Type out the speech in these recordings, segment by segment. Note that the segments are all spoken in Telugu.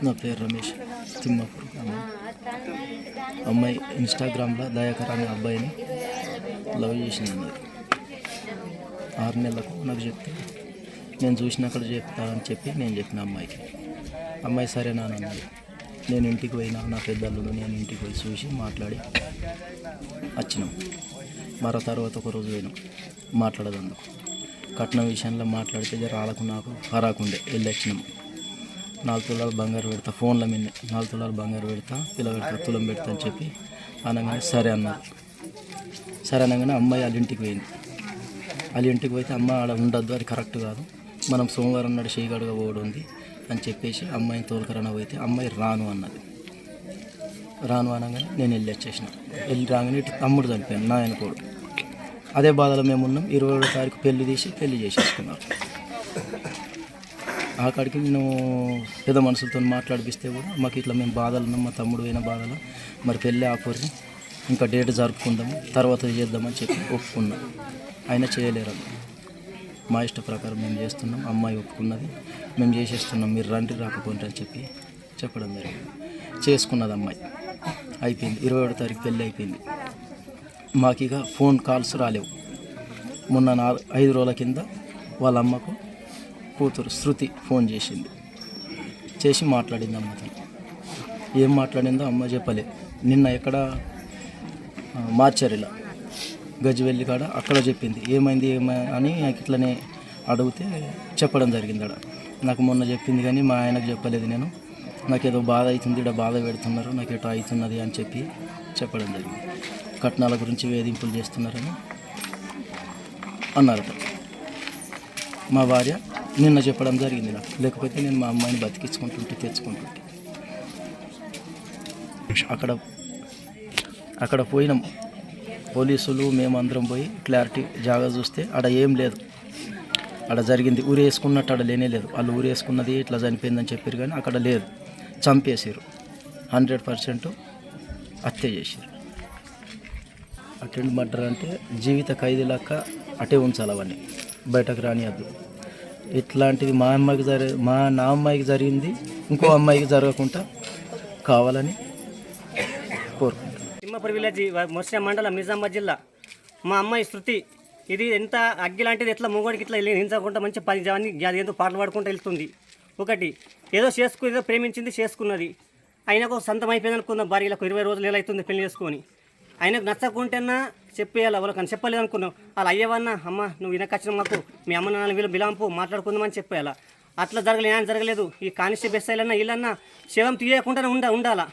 నా పేరు రమేష్ తిమ్మాపూర్. అమ్మాయి ఇన్స్టాగ్రామ్లో దయాకర్ అనే అబ్బాయిని లవ్ చేసింది. 6 నెలలకు నాకు చెప్తే నేను చూసినక్కడ చెప్తా అని చెప్పి నేను చెప్పిన అమ్మాయి సరేనా అన్నది. నేను ఇంటికి పోయినా, నా పెద్దల్లుడు నేను ఇంటికి పోయి చూసి మాట్లాడి వచ్చినాం. మరో తర్వాత ఒకరోజు పోయినాం మాట్లాడదందుకు. కట్నం విషయంలో మాట్లాడితే రాళ్ళకు నాకు హరాకుండే వెళ్ళి వచ్చినాం. 4 తులాలు బంగారు పెడతా, ఫోన్ల మీద 4 తులాలు బంగారు పెడతా, పిల్ల పెడతా, తులం పెడతా అని చెప్పి అనగానే సరే అన్నారు. సరే అనగానే అమ్మాయి వాళ్ళ ఇంటికి పోయింది. వాళ్ళ ఇంటికి పోతే అమ్మ ఆడ ఉండద్దు, అది కరెక్ట్ కాదు, మనం సోమవారం నాడు చేయగడుగా పోవడం ఉంది అని చెప్పేసి అమ్మాయిని తోలుకరణ పోతే అమ్మాయి రాను అన్నది. రాను అనగానే నేను వెళ్ళి వచ్చేసిన. వెళ్ళి రాగానే తమ్ముడు చనిపోయాను, నా ఆయనకోడు. అదే బాధలో మేము ఉన్నాం. 21వ తారీఖు పెళ్లి చేసేసుకున్నారు. ఆకాడికి నేను పెద్ద మనుషులతో మాట్లాడిపిస్తే కూడా మాకు ఇట్లా మేము బాధలు ఉన్నాం, మా తమ్ముడు అయిన బాధలు, మరి పెళ్ళి ఆపరి ఇంకా డేట్ జరుపుకుందాము, తర్వాత చేద్దామని చెప్పి ఒప్పుకున్నాం. అయినా చేయలేరు. మా ఇష్ట ప్రకారం మేము చేస్తున్నాం, అమ్మాయి ఒప్పుకున్నది, మేము చేసేస్తున్నాం, మీరు రండి రాకపోండి అని చెప్పి చెప్పడం జరిగింది. చేసుకున్నది అమ్మాయి. అయిపోయింది. 21వ తారీఖు పెళ్ళి అయిపోయింది. మాకు ఇక ఫోన్ కాల్స్ రాలేవు. మొన్న 5 రోజుల కింద వాళ్ళ అమ్మకు కూతురు శృతి ఫోన్ చేసి మాట్లాడింది అమ్మతో. ఏం మాట్లాడిందో అమ్మ చెప్పలే. నిన్న ఎక్కడ మార్చరిలా గజ్జివెల్లి కాడ అక్కడ చెప్పింది. ఏమైంది అని ఇట్లనే అడిగితే చెప్పడం జరిగింది. అక్కడ నాకు మొన్న చెప్పింది కానీ మా ఆయనకు చెప్పలేదు. నేను నాకేదో బాధ అవుతుంది, ఇక్కడ బాధ పెడుతున్నారు, నాకు ఎటో అవుతున్నది అని చెప్పి చెప్పడం జరిగింది. కట్నాల గురించి వేధింపులు చేస్తున్నారని అన్నారట. మా భార్య నిన్న చెప్పడం జరిగింది నాకు. లేకపోతే నేను మా అమ్మాయిని తెచ్చుకుంటుంటే అక్కడ పోయినాం. పోలీసులు మేమందరం పోయి క్లారిటీ జాగా చూస్తే ఆడ ఏం లేదు. ఆడ జరిగింది ఊరేసుకున్నట్టు ఆడ లేనే లేదు. వాళ్ళు ఊరేసుకున్నది ఇట్లా చనిపోయిందని చెప్పారు కానీ అక్కడ లేదు. చంపేసారు. 100% హత్య చేశారు. అటెండ్ మర్డర్ అంటే జీవిత ఖైదీ లెక్క అటే ఉంచాలి, అవన్నీ బయటకు రానియద్దు. ఇట్లాంటివి నా అమ్మాయికి జరిగింది ఇంకో అమ్మాయికి జరగకుండా కావాలని కోరుకుంటాను. తిమ్మాపూర్ విలేజ్, మొర్షా మండలం, నిజామాబాద్ జిల్లా. మా అమ్మాయి శృతి ఇది ఎంత అగ్గి లాంటిది, ఎట్లా మొగోడికి ఇట్లా హింసకుండా మంచి పని అది ఏదో పాటలు పాడుకుంటూ వెళ్తుంది. ఒకటి ఏదో ప్రేమించింది, చేసుకున్నది. ఆయనకు సొంతం అయిపోయింది అనుకున్నాం. భార్యలకు 20 రోజులు ఎలా అవుతుంది పెళ్లి చేసుకొని. ఆయనకు నచ్చకుంటేనా చెప్పేయాలి, వాళ్ళకని చెప్పలేదు అనుకున్నాం. వాళ్ళు అయ్యేవన్నా అమ్మ నువ్వు వినకొచ్చిన మాకు మీ అమ్మ నాన్న వీళ్ళు బిలాంపు మాట్లాడుకుందామని చెప్పేయాల. అట్లా జరగలేదు. ఈ కానిస్టేబుల్ బెస్సైలన్నా వీళ్ళన్నా శవం తీయకుండానే ఉండాలా.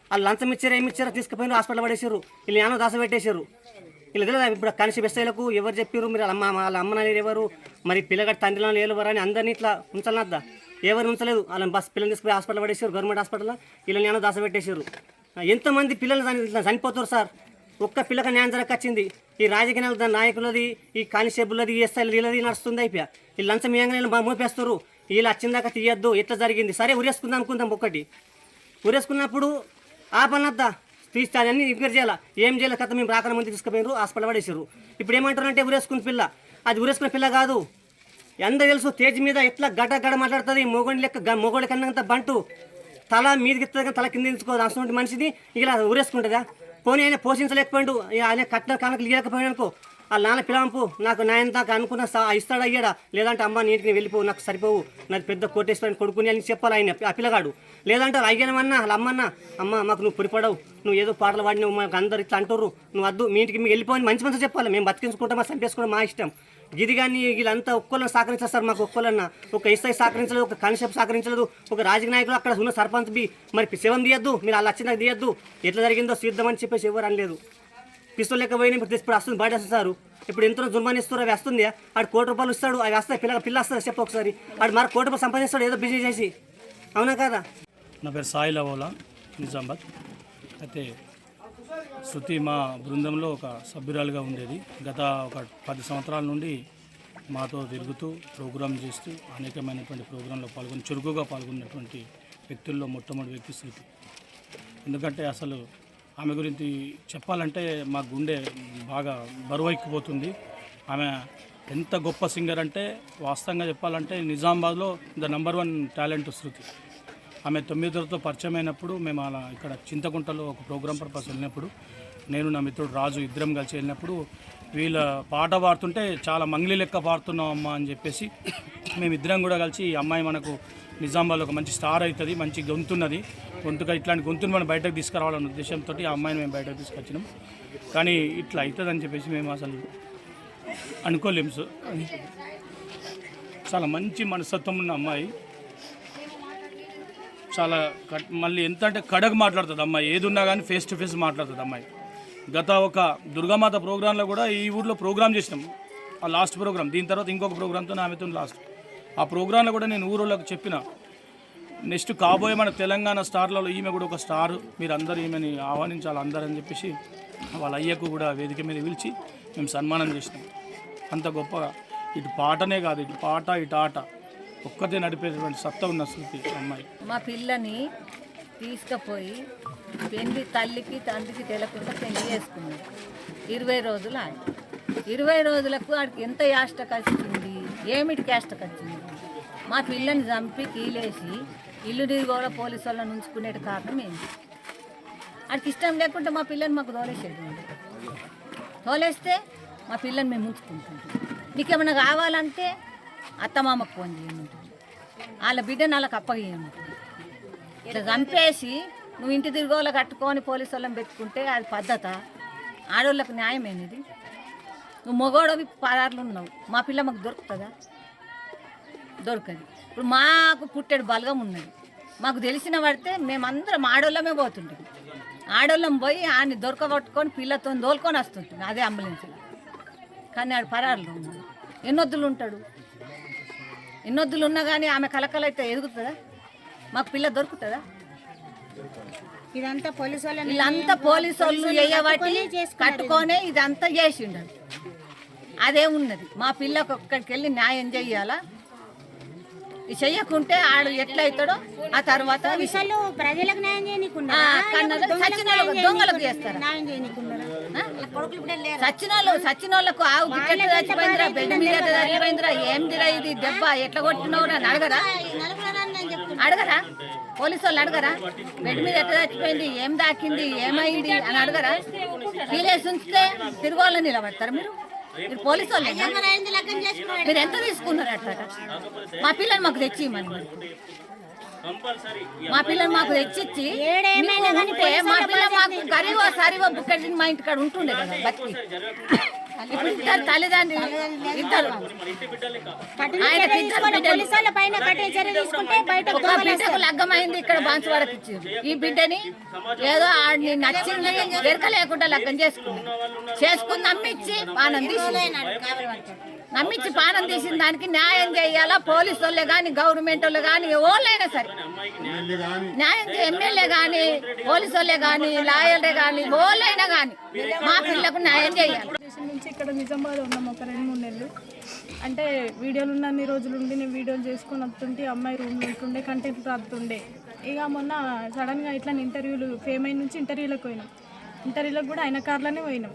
వాళ్ళు లంచం ఇచ్చారా ఏమి ఇచ్చారా తీసుకుపోయినారు, హాస్పిటల్ పడేసారు. వీళ్ళు జ్ఞానం దాస పెట్టేశారు. వీళ్ళు తెలియదు ఇప్పుడు కానిస్టేబుల్ బెస్సైలకు ఎవరు చెప్పారు, మీరు వాళ్ళ అమ్మ నాన్న ఎవరు, మరి పిల్లగాడి తండ్రి నాన్న ఎవరు అని అందరినీ ఇట్లా ఉంచాలన్నద్దా. ఎవరు ఉంచలేదు. వాళ్ళని పిల్లలు తీసుకుపోయి హాస్పిటల్ పడేసారు, గవర్నమెంట్ హాస్పిటల్లో. వీళ్ళని జ్ఞానం దాస పెట్టేశారు. ఎంతమంది పిల్లలు ఇట్లా చనిపోతారు సార్. ఒక్క పిల్లక న్యాయం జరగచ్చింది. ఈ రాజకీయ నాయకులది, ఈ కానిస్టేబుల్ది, ఈ ఎస్ఐలది వీళ్ళది నడుస్తుంది. అయిపోయా వీళ్ళు లంచం ఇయ్యంగా మోపేస్తారు. వీళ్ళు వచ్చిందాకా తీయద్దు, ఎట్లా జరిగింది సరే ఉరేసుకుందాం అనుకుందాం. ఒకటి ఉరేసుకున్నప్పుడు ఆ పనద్దా తీస్తే అన్నీ ఎంక్వైరీ చేయాలా. ఏం చేయాలి కథ మేము రాకన మంది తీసుకుపోయినారు, హాస్పిటల్ పడేసారు. ఇప్పుడు ఏమంటారంటే ఉరేసుకున్న పిల్ల, అది ఉరేసుకున్న పిల్ల కాదు. అందరూ తెలుసు తేజ్ మీద ఎట్లా గడ్డ మాట్లాడుతుంది. మొగోడి కన్నంత బంటు తల మీదకి ఎత్తుంది, తల కింద దించుకోదు. అసలు మనిషిని ఇలా ఊరేసుకుంటుందా. పోనీ ఆయన పోషించలేకపోయాడు, ఆయన కట్న కానుకలు ఇవ్వకపోయాడు అనుకో. వాళ్ళ నాన్న పిలంపు నాకు నాయన దాకా అనుకున్న ఇస్తాడు అయ్యాడా, లేదంటే అమ్మ నీటిని వెళ్ళిపోవు, నాకు సరిపోవు, నాకు పెద్ద కోటేశ్వరాన్ని కొడుకుని అని చెప్పాలి ఆయన ఆ పిల్లగాడు. లేదంటే అయ్యానమన్నా వాళ్ళ అమ్మన్నా అమ్మ మాకు నువ్వు పొడిపడవు, నువ్వు ఏదో పాటలు పాడినావు, మాకు అందరు ఇట్లా అంటారు, నువ్వు వద్దు మీ ఇంటికి మీకు వెళ్ళిపోయి మంచి చెప్పాలి. మేము బతికించుకుంటాం, మా చంపేసుకోవడం మా ఇష్టం. ఇది కానీ వీళ్ళంతా ఒక్కళ్ళని సహకరించేస్తారు. మాకు ఒక్కళ్ళన్నా ఒక ఎస్ఐ సహకరించలేదు, ఒక కానిస్టేబుల్ సహకరించలేదు, ఒక రాజకీయ నాయకులు అక్కడ ఉన్న సర్పంచ్ మరి శవం తీయద్దు, మీరు వాళ్ళు వచ్చినాక తీయద్దు, ఎట్లా జరిగిందో చూద్దామని చెప్పేసి ఎవరు అనలేదు. పిస్తోల్ లెక్క పోయినా ఇప్పుడు వస్తుంది బయట వస్తారు. ఇప్పుడు ఎంతో జుర్మాని ఇస్తారు, అవి వస్తుంది. ఆడు ₹1 ఇస్తాడు, అవి వస్తాయి. పిల్ల వస్తుంది చెప్పు ఒకసారి. ఆడు మరి ₹1 సంపాదిస్తాడు ఏదో బిజినెస్ చేసి. అవునా కదా. నా పేరు సాయి లవోలా, నిజామాబాద్. అయితే శృతి మా బృందంలో ఒక సభ్యురాలుగా ఉండేది. గత ఒక 10 సంవత్సరాల నుండి మాతో తిరుగుతూ ప్రోగ్రాం చేస్తూ అనేకమైనటువంటి ప్రోగ్రాంలో చురుకుగా పాల్గొన్నటువంటి వ్యక్తుల్లో మొట్టమొదటి వ్యక్తి శృతి. ఎందుకంటే అసలు ఆమె గురించి చెప్పాలంటే మా గుండె బాగా బరువెక్కిపోతుంది. ఆమె ఎంత గొప్ప సింగర్ అంటే వాస్తవంగా చెప్పాలంటే నిజామాబాద్లో ద నంబర్ 1 టాలెంట్ శృతి. ఆమె 9 పరిచయం అయినప్పుడు మేము అలా ఇక్కడ చింతకుంటలో ఒక ప్రోగ్రామ్ పర్పస్ వెళ్ళినప్పుడు నేను నా మిత్రుడు రాజు ఇద్దరం కలిసి వెళ్ళినప్పుడు వీళ్ళ పాట పాడుతుంటే చాలా మంగ్లీ లెక్క పాడుతున్నాం అమ్మ అని చెప్పేసి మేమిద్దరం కూడా కలిసి ఈ అమ్మాయి మనకు నిజామాబాద్లో ఒక మంచి స్టార్ అవుతుంది, మంచి గొంతున్నది, గొంతుగా ఇట్లాంటి గొంతుని మనం బయటకు తీసుకురావాలన్న ఉద్దేశంతో ఆ అమ్మాయిని మేము బయటకు తీసుకొచ్చినాం. కానీ ఇట్లా అవుతుందని చెప్పేసి మేము అసలు అనుకోలేము. చాలా మంచి మనస్తత్వం ఉన్న అమ్మాయి, చాలా మళ్ళీ ఎంత అంటే కడగ మాట్లాడుతుంది అమ్మాయి, ఏది ఉన్నా కానీ ఫేస్ టు ఫేస్ మాట్లాడుతుంది అమ్మాయి. గత ఒక దుర్గామాత ప్రోగ్రాంలో కూడా ఈ ఊర్లో ప్రోగ్రామ్ చేసినాం, ఆ లాస్ట్ ప్రోగ్రామ్. దీని తర్వాత ఇంకొక ప్రోగ్రామ్తో ఆమెతో లాస్ట్. ఆ ప్రోగ్రాంలో కూడా నేను ఊరోళ్ళకి చెప్పిన, నెక్స్ట్ కాబోయే మన తెలంగాణ స్టార్లలో ఈమె కూడా ఒక స్టార్, మీరు అందరూ ఈమెని ఆహ్వానించాలి అందరని చెప్పేసి వాళ్ళ అయ్యకు కూడా వేదిక మీద పిలిచి మేము సన్మానం చేసినాం. అంత గొప్పగా ఇటు పాటనే కాదు, ఇటు పాట ఇటు ఆట ఒక్కతే నడిపేటువంటి సత్తా ఉన్న శృతి అమ్మాయి. మా పిల్లని తీసుకుపోయి పెళ్లి తల్లికి తండ్రికి తెలియకుండా పెళ్లి చేసుకున్నాడు. 20 రోజులు ఆడి 20 రోజులకు ఆడికి ఎంత యాష్టకు వచ్చింది, ఏమిటి యాష్టకు వచ్చింది. మా పిల్లని చంపి కీలేసి ఇల్లు కూడా పోలీసు వాళ్ళని ఉంచుకునే కారణం ఏంటి? ఆడికి ఇష్టం లేకుంటే మా పిల్లని మాకు తోలేసేది ఉంది. తోలేస్తే మా పిల్లని మేము ఉంచుకుంటాం. నీకేమైనా కావాలంటే అత్తమామకు ఫోన్ చేయమంటుంది, వాళ్ళ బిడ్డను వాళ్ళకి అప్పగేయమంటుంది. ఇట్లా చంపేసి నువ్వు ఇంటి తిరుగులో కట్టుకొని పోలీసు వాళ్ళని పెట్టుకుంటే అది పద్ధత? ఆడవాళ్ళకు న్యాయమేనిది? నువ్వు మొగోడవి పదార్లు ఉన్నావు, మా పిల్ల మాకు దొరుకుతుందా? దొరకదు. ఇప్పుడు మాకు పుట్టెడు బలగం ఉన్నది, మాకు తెలిసిన పడితే మేమందరం ఆడోళ్ళమే పోతుంటాం. ఆడోళ్ళం పోయి ఆయన్ని దొరకబట్టుకొని పిల్లతో దోలుకొని వస్తుంటాం అదే అంబులెన్స్లో. కానీ ఆడు పరారులో ఉన్నాడు. ఎన్నొద్దులు ఉంటాడు, ఎన్నొద్దులు ఉన్నా కానీ ఆమె కలకలైతే ఎదుగుతుందా? మాకు పిల్ల దొరుకుతుందా? ఇదంతా పోలీసు వాళ్ళు వీళ్ళంతా పోలీసు వాళ్ళు వేయబట్టి కట్టుకొనే ఇదంతా చేసిండు. అదే ఉన్నది. మా పిల్లకు ఒక్కడికి వెళ్ళి న్యాయం చెయ్యాలా? ఇది చెయ్యకుంటే ఆడు ఎట్లయితాడో ఆ తర్వాత విషయాలు ప్రజలకు న్యాయం చేయనీకున్నా దొంగలకు చేస్తారు. సచ్చినోళ్ళకు ఆవు గిట్టెట్లు చచ్చిపోయిందిరా, బెడ్ మీద చచ్చిపోయిందిరా, ఏందిరా ఇది దెబ్బ ఎట్లా కొట్టినవు అని అడగరా? పోలీసు వాళ్ళు అడగరా? బెడ్ మీద ఎట్లా చచ్చిపోయింది, ఏం దాకింది, ఏమైంది అని అడగరా? ఫీలేసి ఉంచితే తిరుగుళ్ళని నిలబడతారు మీరు? మీరు పోలీసు వాళ్ళు మీరు ఎంత తీసుకున్నారు అట్లా? మా పిల్లలు మాకు తెచ్చి మా పిల్లలు మాకు తెచ్చిచ్చి ఉంటే మా పిల్ల మాకు గరీబో సరిగో బుక్కడి మా ఇంటికాడ ఉంటుండే కదా బతికి. ఇప్పుడు ఇద్దరు తల్లిదండ్రులు ఇద్దరు ఒక బిడ్డకు లగ్గమైంది, ఇక్కడ బాన్సువాడకి ఇచ్చారు. ఈ బిడ్డని ఏదో ఆడిని నచ్చింది ఎరక లేకుండా లగ్గం చేసుకుని నమ్మించి పానం తీసిన దానికి న్యాయం చేయాలా? పోలీసు వాళ్ళే కానీ గవర్నమెంట్ వాళ్ళే కానీ ఎవరైనా సరే న్యాయం, ఎమ్మెల్యే కానీ పోలీసు వాళ్ళే కానీ లాయర్లే కానీ ఎవరైనా కానీ మా పిల్లకు న్యాయం చేయాలి. నుంచి ఇక్కడ నిజామాబాద్ ఉన్నాం ఒక 2-3 నెలలు. అంటే వీడియోలు ఉన్నన్ని రోజులు ఉండి నేను వీడియోలు చేసుకొని వస్తుంటే అమ్మాయి రూమ్లో ఉంటుండే, కంటెంట్ రాస్తుండే. ఇక మొన్న సడన్గా ఇట్లా ఇంటర్వ్యూలు ఫేమ్ అయిన నుంచి ఇంటర్వ్యూలకు పోయినాం. ఇంటర్వ్యూలకు కూడా ఆయన కార్లోనే పోయినాం.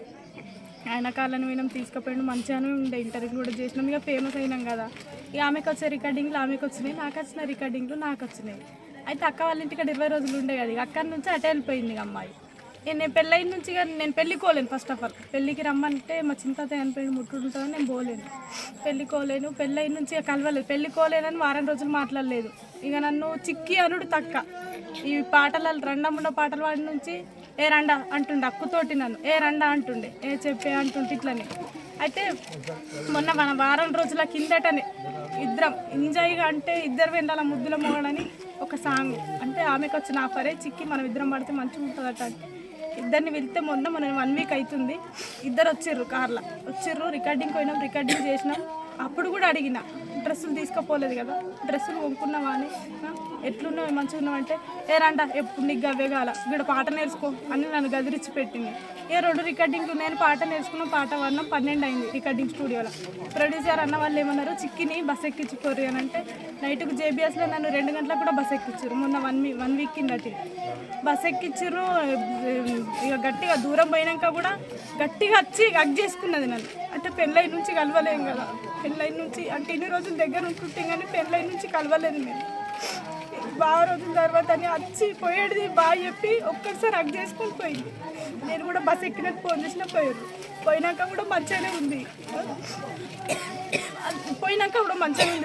తీసుకుపోయినాం. మంచిగానే ఉండే, ఇంటర్వ్యూ కూడా చేసినాం. ఇక ఫేమస్ అయినాం కదా. ఇక ఆమెకు వచ్చే రికార్డింగ్లు ఆమెకు వచ్చినాయి, నాకు వచ్చిన రికార్డింగ్లు నాకు వచ్చినాయి. అయితే అక్క వాళ్ళ ఇంటికి 20 రోజులు ఉండే కదా. ఇక అక్కడి నుంచి అటే వెళ్ళిపోయింది ఇక అమ్మాయి. నేను పెళ్ళైన నుంచి నేను పెళ్ళికోలేను. ఫస్ట్ ఆఫ్ ఆల్ పెళ్ళికి రమ్మంటే మా చింత చనిపోయిన ముట్టుంటుందని నేను పోలేను, పెళ్ళికోలేను. పెళ్ళైన నుంచి కలవలేదు, పెళ్ళికోలేనని వారం రోజులు మాట్లాడలేదు. ఇక నన్ను చిక్కి అనుడు తక్క. ఈ పాటలు రండముండ పాటలు వాడి నుంచి ఏ రండా అంటుండే, అక్కుతోటి నన్ను ఏ రండా అంటుండే, ఏ చెప్పే అంటుంటే ఇట్లని. అయితే మొన్న మన వారం రోజుల కిందటనే ఇద్దరం ఎంజాయ్గా, అంటే ఇద్దరు వెళ్ళాల ముద్దుల మోగడని ఒక సాంగ్, అంటే ఆమెకు వచ్చిన ఆఫరే చిక్కి మనం ఇద్దరం పడితే మంచిగా ఉంటుందట. ఇద్దరిని వెళ్తే మొన్న 1 వీక్ అవుతుంది. ఇద్దరు వచ్చిర్రు, కార్లో వచ్చిర్రు. రికార్డింగ్ పోయినాం, రికార్డింగ్ చేసినాం. అప్పుడు కూడా అడిగిన, డ్రెస్సులు తీసుకుపోలేదు కదా, డ్రెస్సులు కొనుక్కున్నావా అని. ఎట్లున్నావు, మంచిగా ఉన్నావు అంటే ఏ రండా ఎప్పుడు నీకు గవ్వే కాల, ఇక్కడ పాట నేర్చుకో అని నన్ను గదిరిచ్చి పెట్టింది. ఏ 2 రికార్డింగ్లు నేను పాట నేర్చుకున్నాం. పాట వాడినాం, 12 అయింది రికార్డింగ్ స్టూడియోలో. ప్రొడ్యూసర్ అన్న వాళ్ళు ఏమన్నారు, చిక్కిని బస్ ఎక్కించుకోరు అని అంటే నైట్కు జేబీఎస్లో నన్ను 2 గంటలకు కూడా బస్ ఎక్కించారు. మొన్న 1 వీక్ కిందటి బస్ ఎక్కించారు. ఇక గట్టిగా దూరం పోయినాక కూడా గట్టిగా వచ్చి హగ్ చేసుకున్నది నన్ను. అంటే పెళ్ళైన నుంచి కలవలేము కదా, పెళ్ళైన నుంచి అంటే ఇన్ని రోజులు దగ్గర ఉంటుంటే కానీ పెళ్ళైన నుంచి కలవలేదు నేను. బాగా రోజుల తర్వాత అని వచ్చి పోయేది బాగా చెప్పి ఒక్కసారి హగ్ చేసుకొని పోయింది. నేను కూడా బస్ ఎక్కినట్టు ఫోన్ చేసినా పోయారు. పోయినాక కూడా మంచిగానే ఉంది.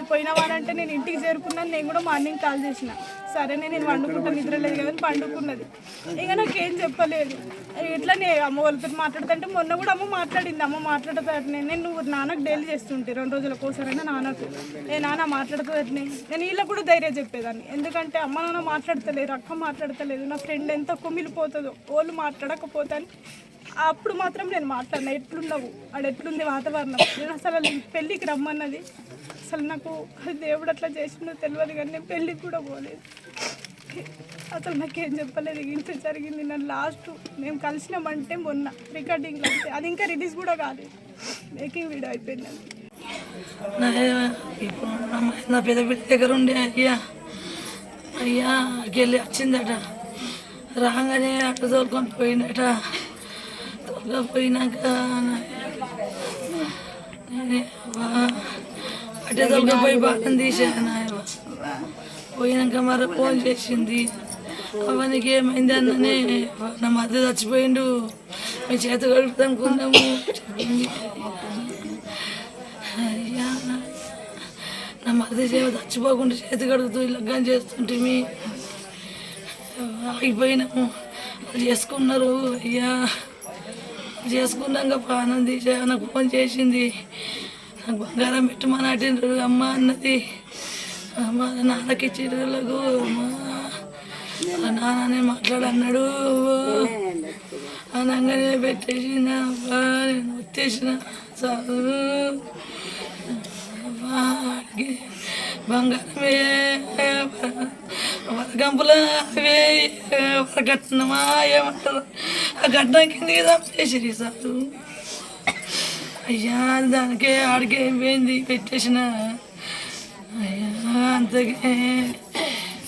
పోయిన వారంటే నేను ఇంటికి చేరుకున్నాను. నేను కూడా మార్నింగ్ కాల్ చేసిన, సరే నేను వండుకుంటా, నిద్ర లేదు కదా అని పండుకున్నది. ఇక నాకేం చెప్పలేదు. ఇట్లా అమ్మ వాళ్ళతో మాట్లాడుతుంటే మొన్న కూడా అమ్మ మాట్లాడింది. అమ్మ మాట్లాడుతాటనే నువ్వు నాన్నకు డైలీ చేస్తుంటే 2 రోజుల కోసమైనా నాన్నకు నాన్న మాట్లాడుతుందటనే నేను వీళ్ళకి కూడా ధైర్యం చెప్పేదాన్ని. ఎందుకంటే అమ్మ నాన్న మాట్లాడతలేరు, అక్క మాట్లాడతలేదు, నా ఫ్రెండ్ ఎంత కుమిలిపోతుందో వాళ్ళు మాట్లాడకపోతాను. అప్పుడు మాత్రం నేను మాట్లాడినా, ఎట్లున్నావు ఆడ, ఎట్లుంది వాతావరణం. నేను అసలు పెళ్ళికి రమ్మన్నది, అసలు నాకు దేవుడు అట్లా చేసిందో తెలియదు, కానీ నేను పెళ్ళికి కూడా పోలేదు. అసలు నాకేం చెప్పలేదు. ఇంత జరిగింది. నన్ను లాస్ట్ మేము కలిసినామంటే మొన్న రికార్డింగ్లో అంతే, అది ఇంకా రిలీజ్ కూడా కాలేదు, మేకింగ్ వీడియో అయిపోయింది. ఇప్పుడు నా పెద్ద బిడ్డ దగ్గర ఉండే అయ్యా వెళ్ళి వచ్చిందట. రాగానే అటు తోలుకొని పోయిందట. పోయినాక అటే తోలుకపోయి బాగా తీసాను. పోయినాక మరి ఫోన్ చేసింది, అవనికి ఏమైంది అన్ననే, నా మధ్య చచ్చిపోయిండు, మీ చేతి కడుపుతా అనుకున్నాము చెప్పింది. అయ్యా నా మధ్య చచ్చిపోకుండా చేతి కడుగుతూ లగ్గం చేస్తుంటే ఆగిపోయినాము. చేసుకున్నారు. అయ్యా చేసుకున్నాక ప్రాణం తీసా. నాకు ఫోన్ చేసింది, నాకు బంగారం పెట్టమని అటిండ్రు అమ్మ అన్నది. అమ్మ నాన్నకి ఇచ్చిళ్ళకు నాన్ననే మాట్లాడన్నాడు అనగానే పెట్టేసిన. నేను వచ్చేసిన చాలు బంగారమే వరగంపుల అవే వరకట్నమా ఏమంటారు, ఆ కట్నం కిందకి చంపేసిరి సార్. అయ్యా దానికే ఆడికే పోయింది పెట్టేసిన. అయ్యా అంతకే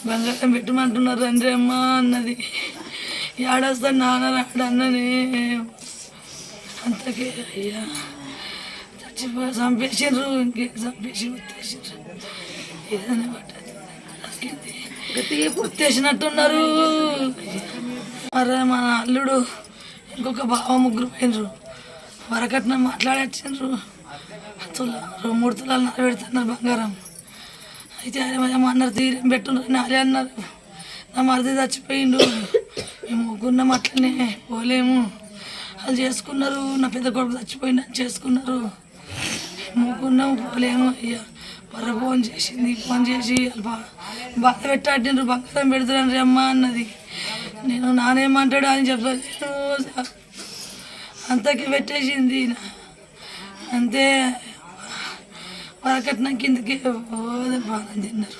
బంగారం పెట్టమంటున్నారు రండి అమ్మ అన్నది. ఏడొస్తాను నాన్న రాడు అన్ననే. అంతకే అయ్యా చంపేసిండ్రు, ఇంకేం చంపేసి ఉత్తేసిండ్రు. ఏదైనా పట్టేది ఉత్తేసినట్టున్నారు. మరి మన అల్లుడు ఇంకొక బావ ముగ్గురు పోయినరు. వరకట్నం మాట్లాడచ్చిండ్రు. 3 తులాలు నరబెడుతున్నారు బంగారం. అయితే అన్నారు తీరేం పెట్టున్నారు నాలే అన్నారు. నా మరిది చచ్చిపోయిండు, మేము ముగ్గురున్నాం, అట్లనే పోలేము. వాళ్ళు చేసుకున్నారు. నా పెద్ద కొడుకు చచ్చిపోయిందని చేసుకున్నారు. ముగ్గురున్నాం, పోలేము. అయ్యా మర ఫోన్ చేసింది. ఫోన్ చేసి బాధ పెట్టాడిండ్రు, బంగారం పెడుతున్నారు అమ్మ అన్నది. నేను నానేమంటాడు అని చెప్పలేదు. అంతకి పెట్టేసింది. అంతే వరకట్నం కిందకి బాగా తిన్నారు.